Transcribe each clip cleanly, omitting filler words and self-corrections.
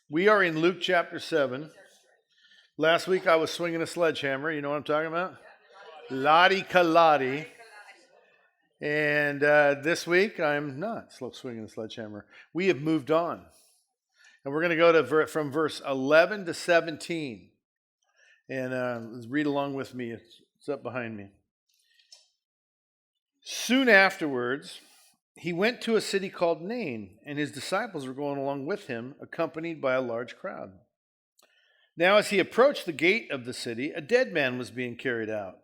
We are in Luke chapter 7. Last week I was swinging a sledgehammer. You know what I'm talking about? Lottie Kaladi. And this week I'm not swinging a sledgehammer. We have moved on. And we're going to go to from verse 11 to 17. And let's read along with me. It's up behind me. Soon afterwards, he went to a city called Nain, and his disciples were going along with him, accompanied by a large crowd. Now, as he approached the gate of the city, a dead man was being carried out,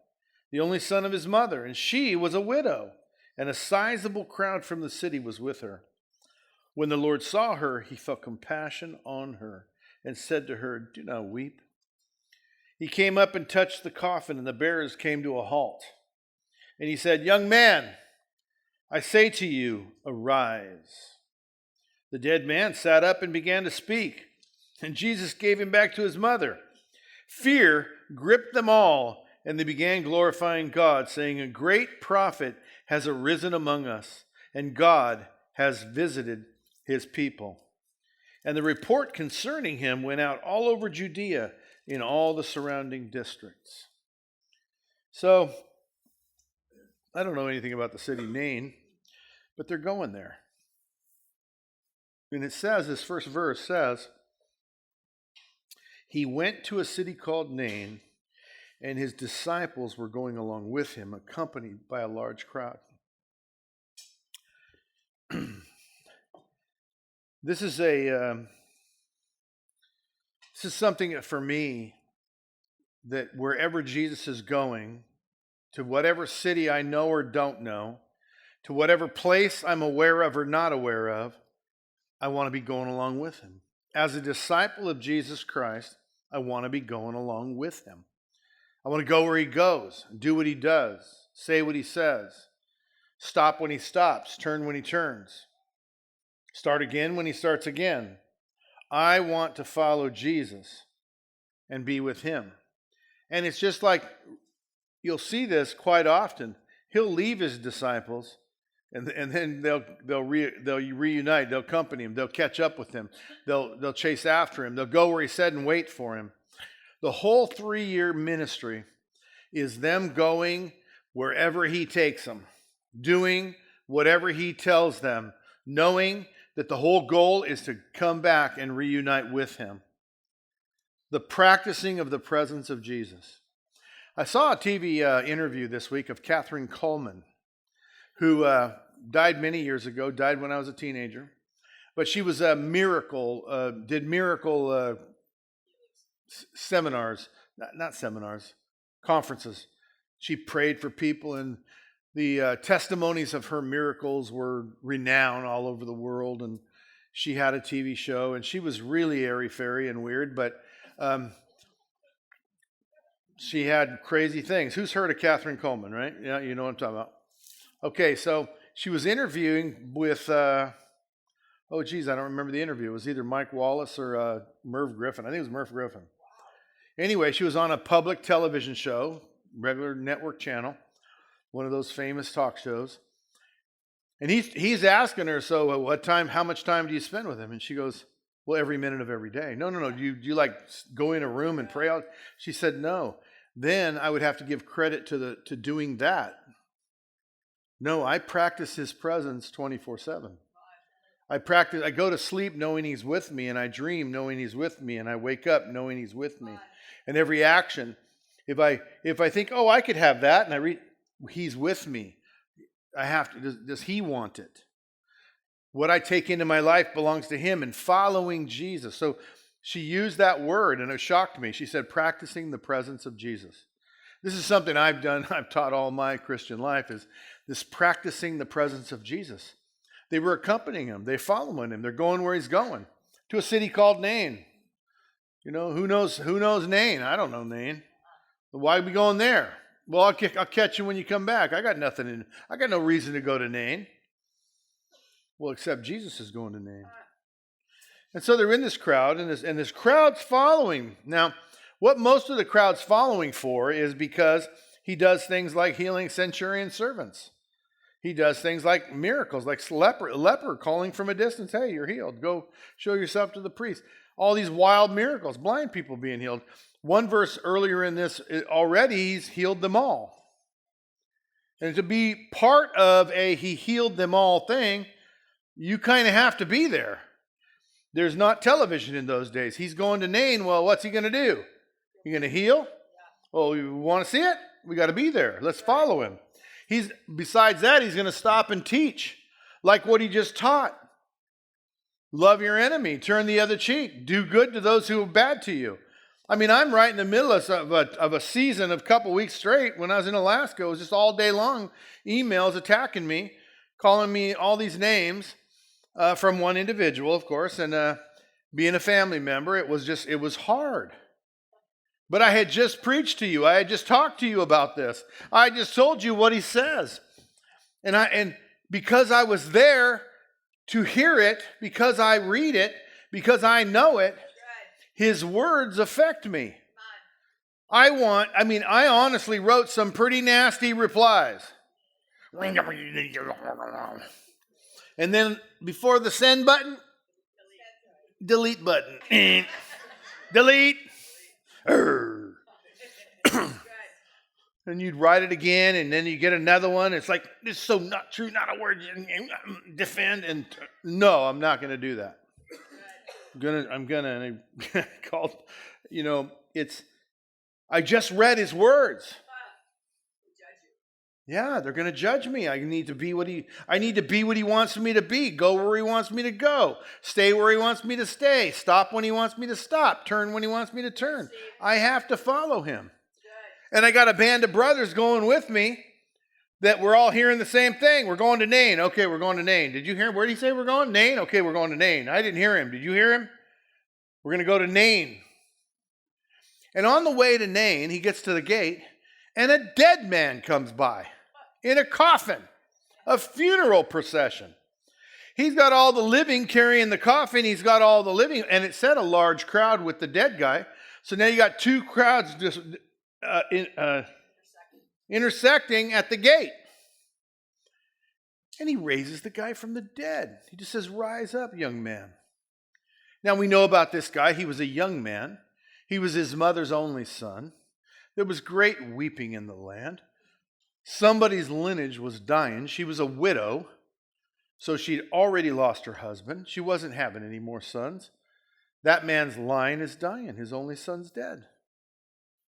the only son of his mother, and she was a widow, and a sizable crowd from the city was with her. When the Lord saw her, he felt compassion on her and said to her, "Do not weep." He came up and touched the coffin, and the bearers came to a halt. And he said, "Young man, I say to you, arise." The dead man sat up and began to speak, and Jesus gave him back to his mother. Fear gripped them all, and they began glorifying God, saying, "A great prophet has arisen among us, and God has visited his people." And the report concerning him went out all over Judea in all the surrounding districts. So, I don't know anything about the city Nain, but they're going there. And it says, this first verse says, he went to a city called Nain, and his disciples were going along with him, accompanied by a large crowd. This is something for me, that wherever Jesus is going, to whatever city I know or don't know, to whatever place I'm aware of or not aware of, I want to be going along with him. As a disciple of Jesus Christ, I want to be going along with him. I want to go where he goes, do what he does, say what he says, stop when he stops, turn when he turns, start again when he starts again. I want to follow Jesus and be with him. And it's just like, you'll see this quite often. He'll leave his disciples, and then they'll reunite. They'll accompany him. They'll catch up with him. They'll chase after him. They'll go where he said and wait for him. The whole 3-year ministry is them going wherever he takes them, doing whatever he tells them, knowing that the whole goal is to come back and reunite with him. The practicing of the presence of Jesus. I saw a TV interview this week of Catherine Coleman, who died many years ago, died when I was a teenager. But she was a miracle, did miracle seminars, not seminars, conferences. She prayed for people, and the testimonies of her miracles were renowned all over the world. And she had a TV show, and she was really airy-fairy and weird, but she had crazy things. Who's heard of Catherine Coleman, right? Yeah, you know what I'm talking about. Okay, so she was interviewing with, I don't remember the interview. It was either Mike Wallace or Merv Griffin. I think it was Merv Griffin. Anyway, she was on a public television show, regular network channel, one of those famous talk shows. And he's asking her, so how much time do you spend with him? And she goes, well, every minute of every day. No. Do you like go in a room and pray out? She said, no. Then I would have to give credit to doing that. No, I practice his presence 24/7. I go to sleep knowing he's with me, and I dream knowing he's with me, and I wake up knowing he's with me. And every action, if I think, oh, I could have that, and I read, he's with me. I have to. Does he want it? What I take into my life belongs to him, and following Jesus. So she used that word, and it shocked me. She said, practicing the presence of Jesus. This is something I've done. I've taught all my Christian life, is this practicing the presence of Jesus. They were accompanying him. They following him. They're going where he's going, to a city called Nain. You know, who knows Nain? I don't know Nain. Why are we going there? Well, I'll catch you when you come back. I got no reason to go to Nain. Well, except Jesus is going to Nain. And so they're in this crowd, and this crowd's following. Now, what most of the crowd's following for is because he does things like healing centurion servants. He does things like miracles, like leper calling from a distance, hey, you're healed. Go show yourself to the priest. All these wild miracles, blind people being healed. One verse earlier in this, already he's healed them all. And to be part of a he healed them all thing, you kind of have to be there. There's not television in those days. He's going to Nain. Well, what's he going to do? You going to heal? Oh, you want to see it? We got to be there. Let's follow him. Besides that, he's going to stop and teach like what he just taught. Love your enemy. Turn the other cheek. Do good to those who are bad to you. I mean, I'm right in the middle of a season of a couple weeks straight. When I was in Alaska, it was just all day long emails attacking me, calling me all these names from one individual, of course, and being a family member, it was hard. But I had just preached to you. I had just talked to you about this. I just told you what he says. And because I was there to hear it, because I read it, because I know it, his words affect me. I honestly wrote some pretty nasty replies. And then before the send button, delete button. Delete. And you'd write it again, and then you get another one. It's like, this is so not true, not a word. Defend. And no, I'm not going to do that. I'm gonna called, I just read his words. Yeah, they're gonna judge me. I need to be what he wants me to be. Go where he wants me to go. Stay where he wants me to stay. Stop when he wants me to stop. Turn when he wants me to turn. I have to follow him. And I got a band of brothers going with me that we're all hearing the same thing. We're going to Nain. Okay, we're going to Nain. Did you hear him? Where did he say we're going? Nain? Okay, we're going to Nain. I didn't hear him. Did you hear him? We're going to go to Nain. And on the way to Nain, he gets to the gate, and a dead man comes by in a coffin, a funeral procession. He's got all the living carrying the coffin. He's got all the living, and it said a large crowd with the dead guy. So now you got two crowds just intersecting at the gate. And he raises the guy from the dead. He just says, "Rise up, young man." Now we know about this guy. He was a young man. He was his mother's only son. There was great weeping in the land. Somebody's lineage was dying. She was a widow, so she'd already lost her husband. She wasn't having any more sons. That man's line is dying. His only son's dead.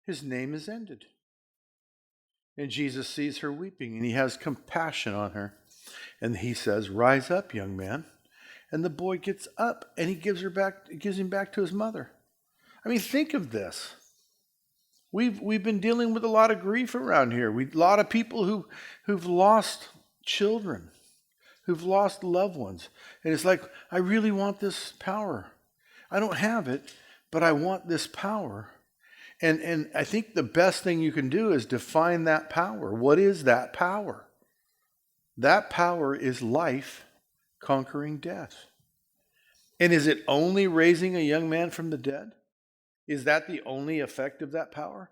His name is ended. And Jesus sees her weeping, and he has compassion on her. And he says, "Rise up, young man." And the boy gets up, and he gives him back to his mother. I mean, think of this. We've been dealing with a lot of grief around here. A lot of people who've lost children, who've lost loved ones. And it's like, I really want this power. I don't have it, but I want this power. And I think the best thing you can do is define that power. What is that power? That power is life conquering death. And is it only raising a young man from the dead? Is that the only effect of that power?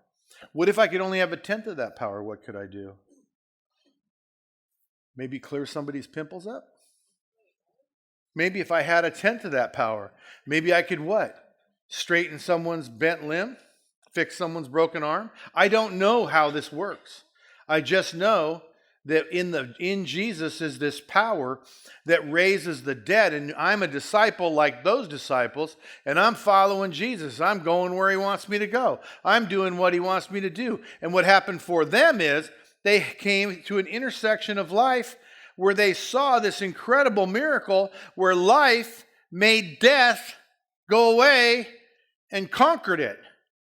What if I could only have a tenth of that power? What could I do? Maybe clear somebody's pimples up? Maybe if I had a tenth of that power, maybe I could what? Straighten someone's bent limb? Fix someone's broken arm? I don't know how this works. I just know that in Jesus is this power that raises the dead, and I'm a disciple like those disciples, and I'm following Jesus. I'm going where he wants me to go. I'm doing what he wants me to do. And what happened for them is they came to an intersection of life where they saw this incredible miracle where life made death go away and conquered it.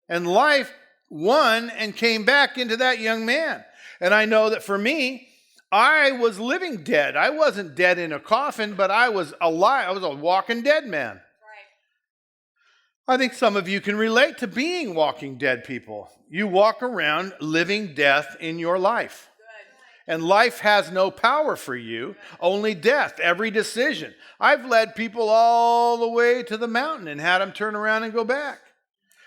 And life won and came back into that young man. And I know that for me, I was living dead. I wasn't dead in a coffin, but I was alive. I was a walking dead man. Right. I think some of you can relate to being walking dead people. You walk around living death in your life. Good. And life has no power for you, only death, every decision. I've led people all the way to the mountain and had them turn around and go back.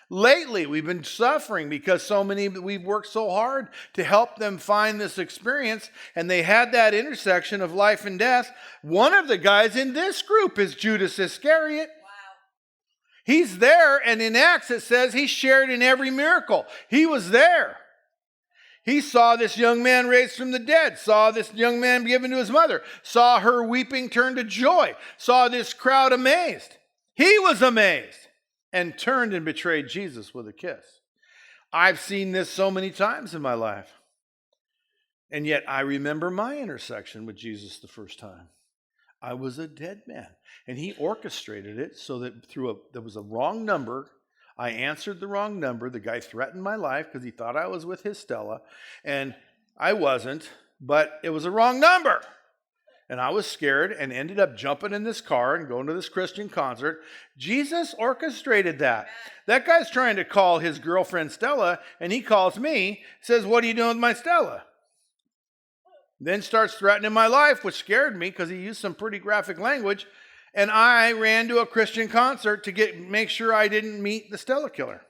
Lately, we've been suffering because we've worked so hard to help them find this experience, and they had that intersection of life and death. One of the guys in this group is Judas Iscariot. Wow. He's there, and in Acts it says he shared in every miracle. He was there. He saw this young man raised from the dead, saw this young man given to his mother, saw her weeping turn to joy, saw this crowd amazed. He was amazed and turned and betrayed Jesus with a kiss. I've seen this so many times in my life. And yet I remember my intersection with Jesus the first time. I was a dead man, and he orchestrated it so that there was a wrong number. I answered the wrong number. The guy threatened my life because he thought I was with his Stella, and I wasn't, but it was a wrong number. And I was scared and ended up jumping in this car and going to this Christian concert. Jesus orchestrated that. That guy's trying to call his girlfriend Stella, and he calls me, says, "What are you doing with my Stella?" Then starts threatening my life, which scared me because he used some pretty graphic language. And I ran to a Christian concert to make sure I didn't meet the Stella killer.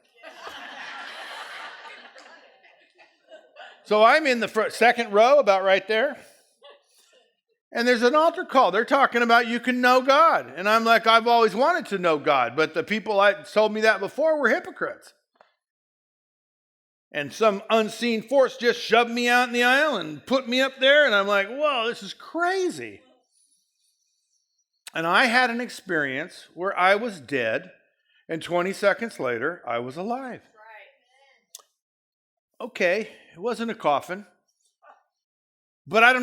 So I'm in the second row, about right there. And there's an altar call. They're talking about you can know God. And I'm like, I've always wanted to know God. But the people that told me that before were hypocrites. And some unseen force just shoved me out in the aisle and put me up there. And I'm like, whoa, this is crazy. And I had an experience where I was dead, and 20 seconds later, I was alive. Okay, it wasn't a coffin. But I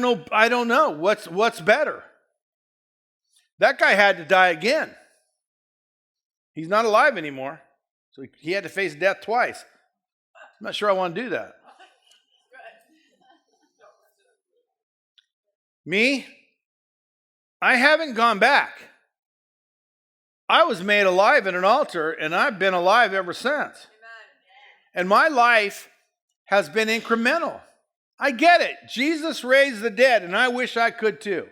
don't know. What's better? That guy had to die again. He's not alive anymore. So he had to face death twice. I'm not sure I want to do that. Me? I haven't gone back. I was made alive at an altar, and I've been alive ever since. And my life has been incremental. I get it. Jesus raised the dead, and I wish I could too.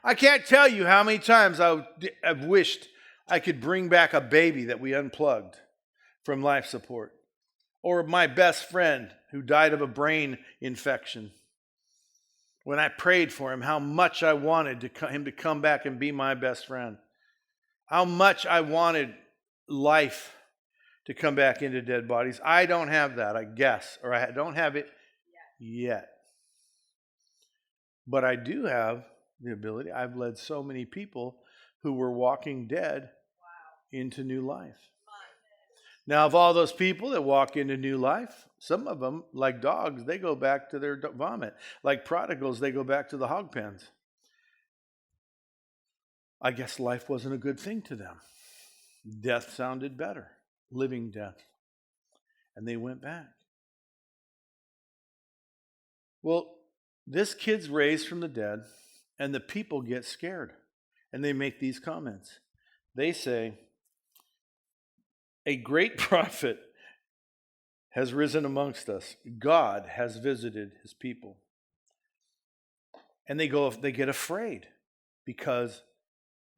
I can't tell you how many times I've wished I could bring back a baby that we unplugged from life support. Or my best friend who died of a brain infection. When I prayed for him, how much I wanted him to come back and be my best friend. How much I wanted life to come back into dead bodies. I don't have that, I guess. Or I don't have it yet. But I do have the ability. I've led so many people who were walking dead into new life. Now, of all those people that walk into new life, some of them, like dogs, they go back to their vomit. Like prodigals, they go back to the hog pens. I guess life wasn't a good thing to them. Death sounded better, living death. And they went back. Well, this kid's raised from the dead, and the people get scared. And they make these comments. They say, "A great prophet has risen amongst us. God has visited his people." And they get afraid because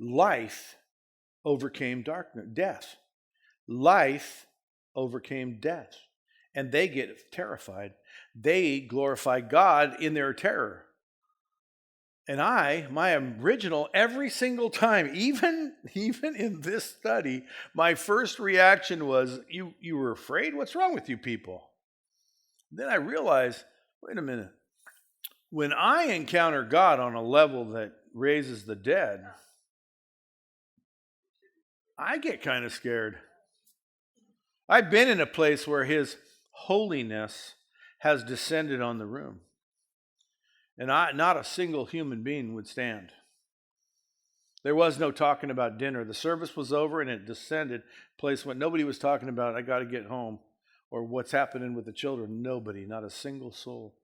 life overcame darkness, death. Life overcame death. And they get terrified. They glorify God in their terror. And my original, every single time, even in this study, my first reaction was, you were afraid? What's wrong with you people? Then I realized, wait a minute. When I encounter God on a level that raises the dead, I get kind of scared. I've been in a place where his holiness has descended on the room. And not a single human being would stand. There was no talking about dinner. The service was over and it descended. Place when nobody was talking about, I got to get home, or what's happening with the children. Nobody, not a single soul.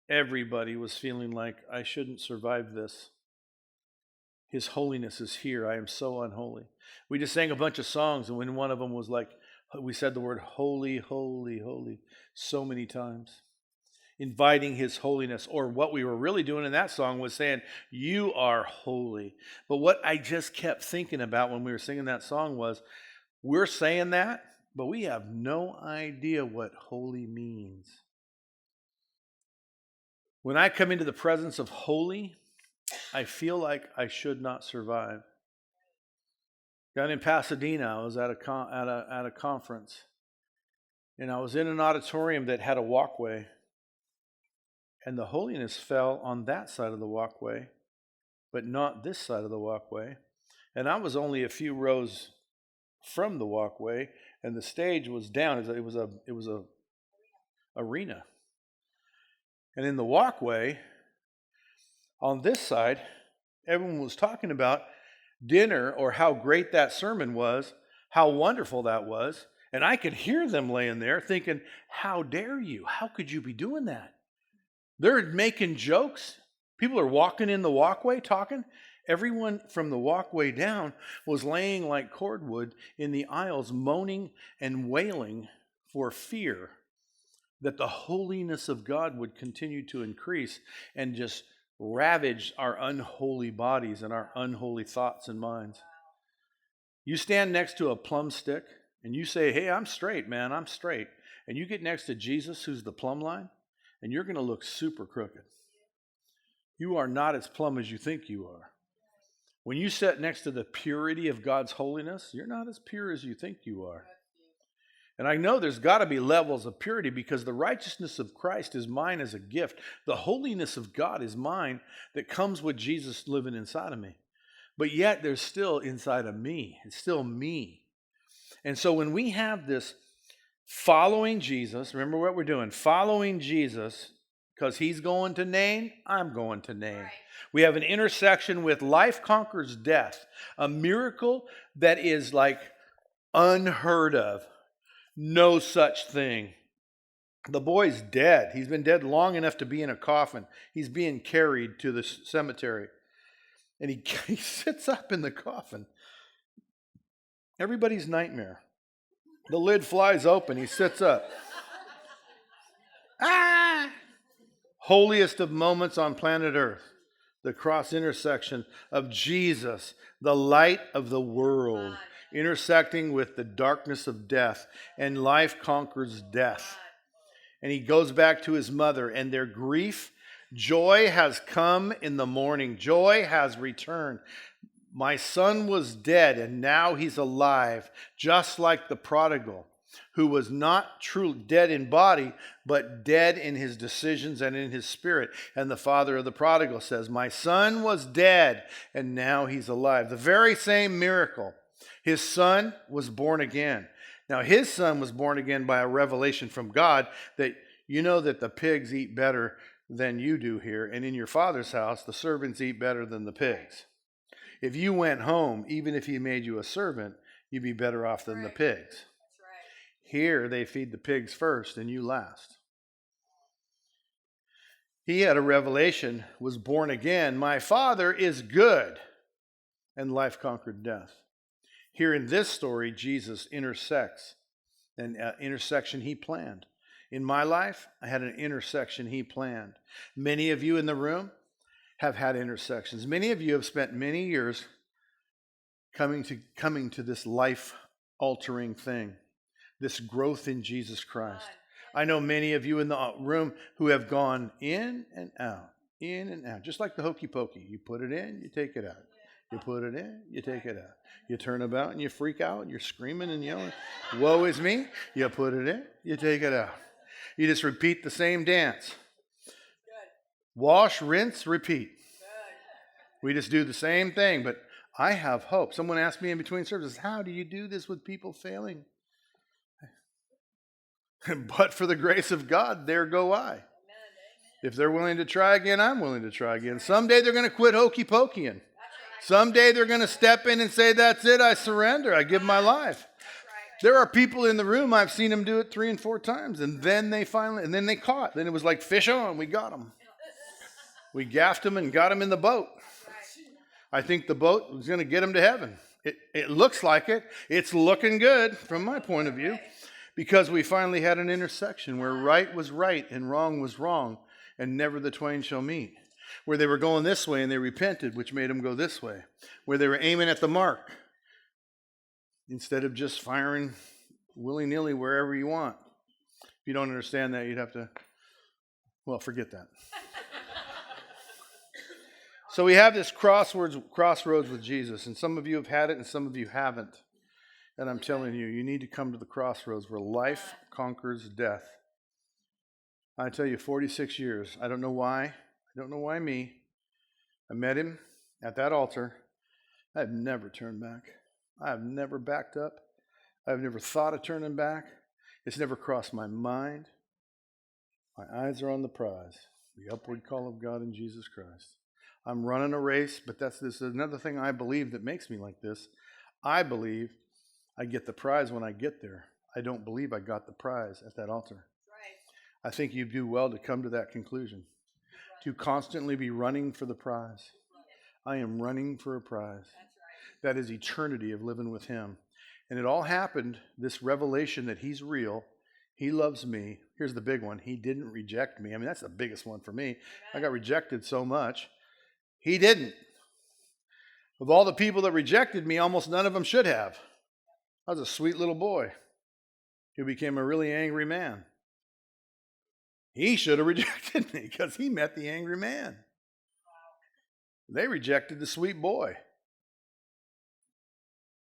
Everybody was feeling like, I shouldn't survive this. His holiness is here. I am so unholy. We just sang a bunch of songs, and when one of them was like, we said the word holy, holy, holy so many times. Inviting his holiness, or what we were really doing in that song was saying, you are holy. But what I just kept thinking about when we were singing that song was, we're saying that, but we have no idea what holy means. When I come into the presence of holy, I feel like I should not survive. Down in Pasadena, I was at a conference, and I was in an auditorium that had a walkway, and the holiness fell on that side of the walkway, but not this side of the walkway. And I was only a few rows from the walkway, and the stage was down. It was a arena, and in the walkway on this side, everyone was talking about dinner or how great that sermon was, how wonderful that was. And I could hear them laying there thinking, how dare you? How could you be doing that? They're making jokes. People are walking in the walkway talking. Everyone from the walkway down was laying like cordwood in the aisles, moaning and wailing for fear that the holiness of God would continue to increase and just ravage our unholy bodies and our unholy thoughts and minds. You stand next to a plum stick and you say, hey, I'm straight, man, I'm straight. And you get next to Jesus, who's the plumb line, and you're going to look super crooked. You are not as plumb as you think you are. When you sit next to the purity of God's holiness, you're not as pure as you think you are. And I know there's got to be levels of purity because the righteousness of Christ is mine as a gift. The holiness of God is mine that comes with Jesus living inside of me. But yet there's still inside of me. It's still me. And so when we have this following Jesus, remember what we're doing, following Jesus, because he's going to Nain, I'm going to Nain. Right. We have an intersection with life conquers death, a miracle that is like unheard of. No such thing. The boy's dead. He's been dead long enough to be in a coffin. He's being carried to the cemetery. And he sits up in the coffin. Everybody's nightmare. The lid flies open. He sits up. Ah! Holiest of moments on planet Earth. The cross intersection of Jesus, the light of the world, intersecting with the darkness of death, and life conquers death. And he goes back to his mother, and their grief, joy has come in the morning. Joy has returned. My son was dead, and now he's alive, just like the prodigal, who was not truly dead in body, but dead in his decisions and in his spirit. And the father of the prodigal says, my son was dead, and now he's alive. The very same miracle. His son was born again. Now, his son was born again by a revelation from God that you know that the pigs eat better than you do here, and in your father's house, the servants eat better than the pigs. If you went home, even if he made you a servant, you'd be better off than the pigs. Here, they feed the pigs first and you last. He had a revelation, was born again. My Father is good, and life conquered death. Here in this story, Jesus intersects an intersection he planned. In my life, I had an intersection he planned. Many of you in the room have had intersections. Many of you have spent many years coming to this life-altering thing, this growth in Jesus Christ. I know many of you in the room who have gone in and out, just like the hokey pokey. You put it in, you take it out. You put it in, you take it out. You turn about and you freak out and you're screaming and yelling, woe is me. You put it in, you take it out. You just repeat the same dance. Wash, rinse, repeat. We just do the same thing, but I have hope. Someone asked me in between services, how do you do this with people failing? But for the grace of God, there go I. If they're willing to try again, I'm willing to try again. Someday they're going to quit hokey pokeying. Someday they're going to step in and say, that's it, I surrender, I give my life. There are people in the room, I've seen them do it 3 and 4 times, and then they caught. Then it was like fish on, we got them. We gaffed them and got them in the boat. I think the boat was going to get them to heaven. It looks like it. It's looking good from my point of view, because we finally had an intersection where right was right and wrong was wrong, and never the twain shall meet. Where they were going this way and they repented, which made them go this way. Where they were aiming at the mark instead of just firing willy-nilly wherever you want. If you don't understand that, you'd have to, well, forget that. So we have this crossroads with Jesus, and some of you have had it and some of you haven't. And I'm telling you, you need to come to the crossroads where life conquers death. I tell you, 46 years. I don't know why. I don't know why me. I met him at that altar. I've never turned back. I've never backed up. I've never thought of turning back. It's never crossed my mind. My eyes are on the prize, the upward call of God in Jesus Christ. I'm running a race, but this is another thing I believe that makes me like this. I believe I get the prize when I get there. I don't believe I got the prize at that altar. Right. I think you do well to come to that conclusion. Right. To constantly be running for the prize. Right. I am running for a prize. That's right. That is eternity of living with him. And it all happened, this revelation that he's real, he loves me. Here's the big one. He didn't reject me. I mean, that's the biggest one for me. Amen. I got rejected so much. He didn't. Of all the people that rejected me, almost none of them should have. I was a sweet little boy who became a really angry man. He should have rejected me because he met the angry man. They rejected the sweet boy.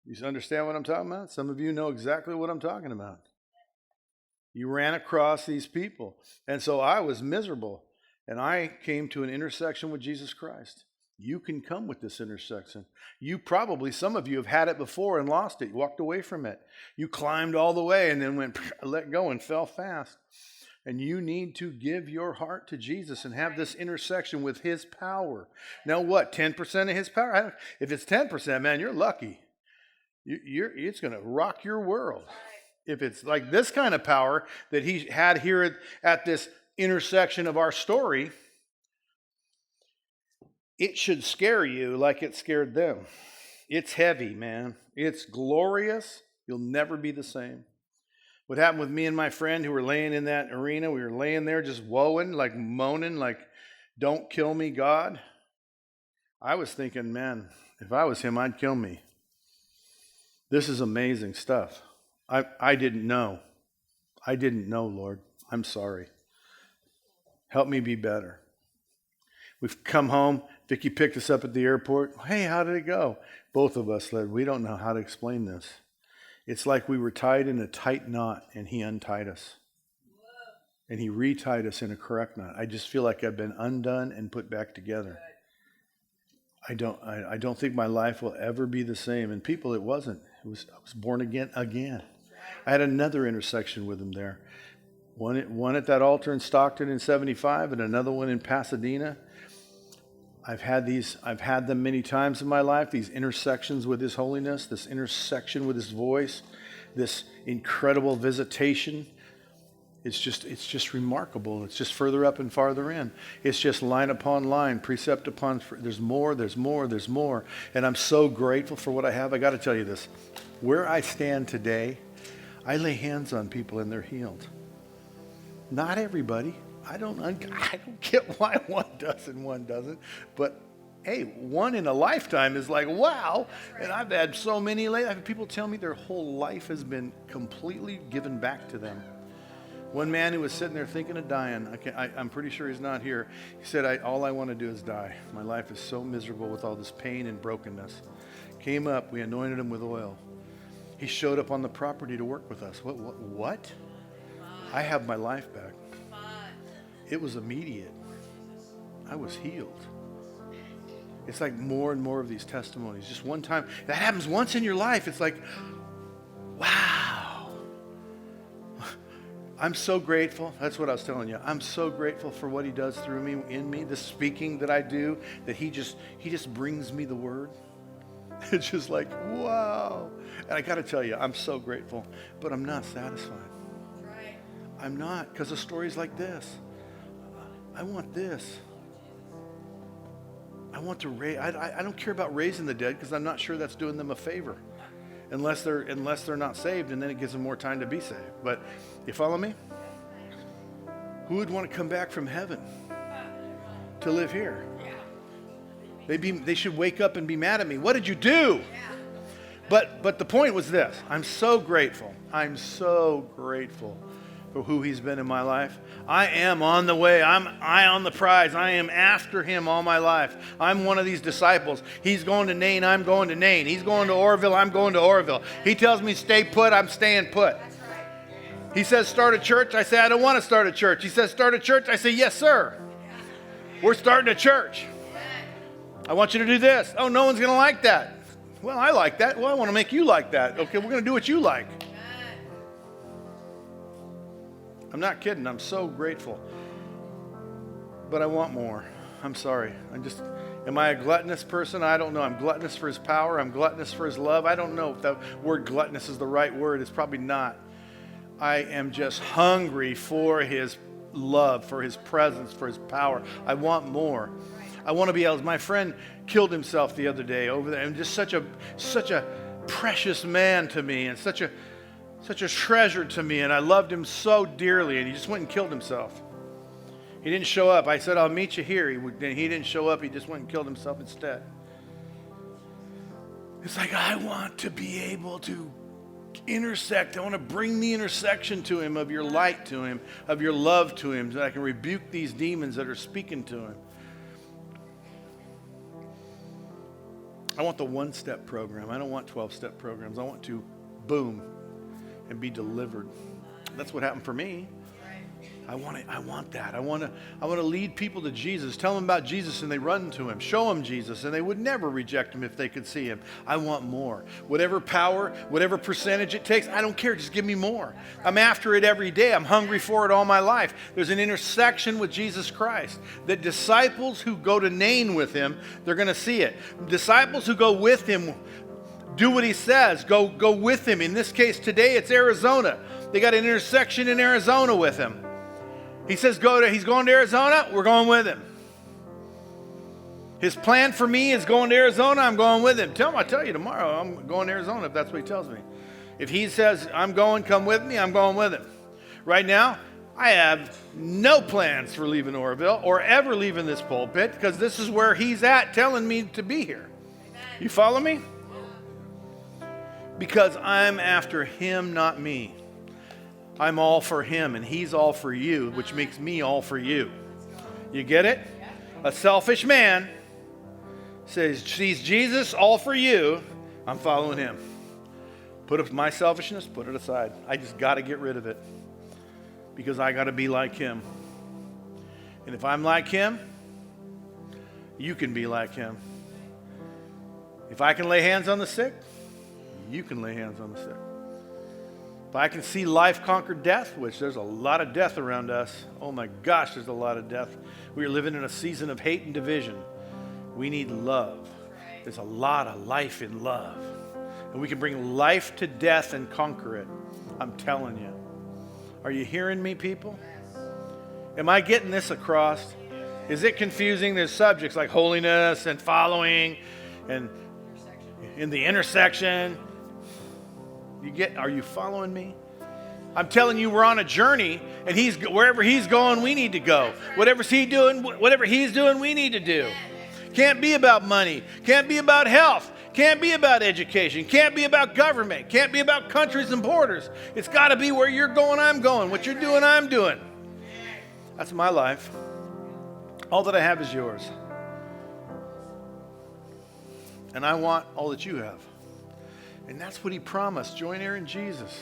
You understand what I'm talking about? Some of you know exactly what I'm talking about. You ran across these people. And so I was miserable. And I came to an intersection with Jesus Christ. You can come with this intersection. Some of you have had it before and lost it. You walked away from it. You climbed all the way and then let go and fell fast. And you need to give your heart to Jesus and have this intersection with his power. Now what, 10% of his power? If it's 10%, man, you're lucky. It's going to rock your world. If it's like this kind of power that he had here at this intersection of our story, it should scare you like it scared them. It's heavy, man. It's glorious. You'll never be the same. What happened with me and my friend who were laying in that arena, we were laying there just woeing, like moaning, like, don't kill me, God. I was thinking, man, if I was him, I'd kill me. This is amazing stuff. I didn't know. I didn't know, Lord. I'm sorry. Help me be better. We've come home. Vicki picked us up at the airport. Hey, how did it go? Both of us said, we don't know how to explain this. It's like we were tied in a tight knot and he untied us. And he retied us in a correct knot. I just feel like I've been undone and put back together. I don't think my life will ever be the same. And people, it wasn't. I was born again. I had another intersection with him there. One at that altar in Stockton in 75 and another one in Pasadena. I've had them many times in my life, these intersections with his holiness, this intersection with his voice, this incredible visitation. It's just remarkable. It's just further up and farther in. It's just line upon line, precept upon, there's more. And I'm so grateful for what I have. I got to tell you this. Where I stand today, I lay hands on people and they're healed. Not everybody. I don't get why one does and one doesn't. But hey, one in a lifetime is like, wow. And I've had so many people tell me their whole life has been completely given back to them. One man who was sitting there thinking of dying, I'm pretty sure he's not here. He said, all I want to do is die. My life is so miserable with all this pain and brokenness. Came up, we anointed him with oil. He showed up on the property to work with us. What? I have my life back. It was immediate. I was healed. It's like more and more of these testimonies. Just one time. That happens once in your life. It's like, wow. I'm so grateful. That's what I was telling you. I'm so grateful for what he does through me, in me, the speaking that I do, that he just brings me the word. It's just like, wow. And I got to tell you, I'm so grateful, but I'm not satisfied. Right. I'm not, because of stories like this. I want this. I want to raise. I don't care about raising the dead because I'm not sure that's doing them a favor, unless they're not saved, and then it gives them more time to be saved. But you follow me? Who would want to come back from heaven to live here? They should wake up and be mad at me. What did you do? But the point was this. I'm so grateful. I'm so grateful for who he's been in my life. I am on the way. I'm eye on the prize. I am after him all my life. I'm one of these disciples. He's going to Nain. I'm going to Nain. He's going to Oroville. I'm going to Oroville. He tells me stay put. I'm staying put. He says start a church. I say I don't want to start a church. He says start a church. I say yes, sir. We're starting a church. I want you to do this. Oh, no one's going to like that. Well, I like that. Well, I want to make you like that. Okay, we're going to do what you like. I'm not kidding. I'm so grateful. But I want more. I'm sorry. Am I a gluttonous person? I don't know. I'm gluttonous for his power. I'm gluttonous for his love. I don't know if the word gluttonous is the right word. It's probably not. I am just hungry for his love, for his presence, for his power. I want more. I want to be able. My friend killed himself the other day over there, and just such a precious man to me, and such a treasure to me, and I loved him so dearly, and he just went and killed himself. He didn't show up. I said, I'll meet you here. He didn't show up. He just went and killed himself instead. It's like, I want to be able to intersect. I want to bring the intersection to him of your light to him, of your love to him, so that I can rebuke these demons that are speaking to him. I want the one-step program. I don't want 12-step programs. I want to boom and be delivered. That's what happened for me. I want that. I want to lead people to Jesus. Tell them about Jesus and they run to him. Show them Jesus and they would never reject him if they could see him. I want more. Whatever power, whatever percentage it takes, I don't care. Just give me more. I'm after it every day. I'm hungry for it all my life. There's an intersection with Jesus Christ. The disciples who go to Nain with him, they're going to see it. Disciples who go with him, do what he says. Go with him. In this case today, it's Arizona. They got an intersection in Arizona with him. He says he's going to Arizona, we're going with him. His plan for me is going to Arizona, I'm going with him. I'll tell you tomorrow, I'm going to Arizona if that's what he tells me. If he says, I'm going, come with me, I'm going with him. Right now, I have no plans for leaving Oroville or ever leaving this pulpit because this is where he's at telling me to be here. You follow me? Because I'm after him, not me. I'm all for him and he's all for you, which makes me all for you. You get it? A selfish man sees Jesus all for you. I'm following him. Put up my selfishness, put it aside. I just got to get rid of it because I got to be like him. And if I'm like him, you can be like him. If I can lay hands on the sick, you can lay hands on the sick. If I can see life conquer death, which there's a lot of death around us. Oh my gosh, there's a lot of death. We are living in a season of hate and division. We need love. There's a lot of life in love. And we can bring life to death and conquer it. I'm telling you. Are you hearing me, people? Am I getting this across? Is it confusing? There's subjects like holiness and following and in the intersection. Are you following me? I'm telling you, we're on a journey, and wherever he's going, we need to go. Whatever he's doing, we need to do. Can't be about money. Can't be about health. Can't be about education. Can't be about government. Can't be about countries and borders. It's got to be where you're going, I'm going. What you're doing, I'm doing. That's my life. All that I have is yours. And I want all that you have. And that's what he promised. Join heir in Jesus.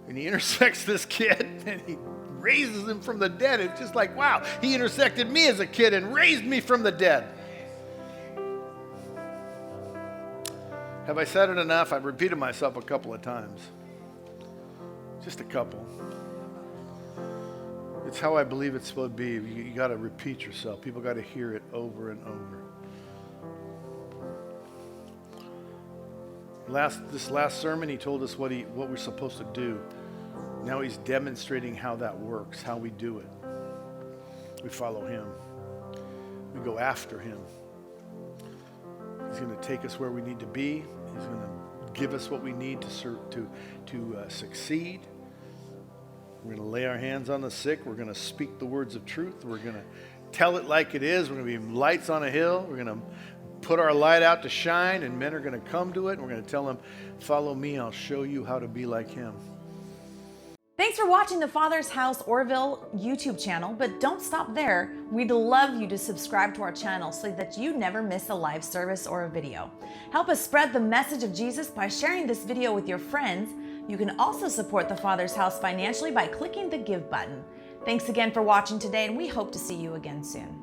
And he intersects this kid and he raises him from the dead. It's just like, wow, he intersected me as a kid and raised me from the dead. Have I said it enough? I've repeated myself a couple of times. Just a couple. It's how I believe it's supposed to be. You got to repeat yourself. People got to hear it over and over. This last sermon, he told us what we're supposed to do. Now he's demonstrating how that works, how we do it. We follow him. We go after him. He's going to take us where we need to be. He's going to give us what we need to succeed. We're going to lay our hands on the sick. We're going to speak the words of truth. We're going to tell it like it is. We're going to be lights on a hill. We're going to put our light out to shine, and men are going to come to it. And we're going to tell them, follow me. I'll show you how to be like him. Thanks Thanks for watching the Father's House Orville YouTube channel, but don't stop there. We'd love you to subscribe to our channel so that you never miss a live service or a video. Help us spread the message of Jesus by sharing this video with your friends. You can also support the Father's House financially by clicking the Give button. Thanks again for watching today, and we hope to see you again soon.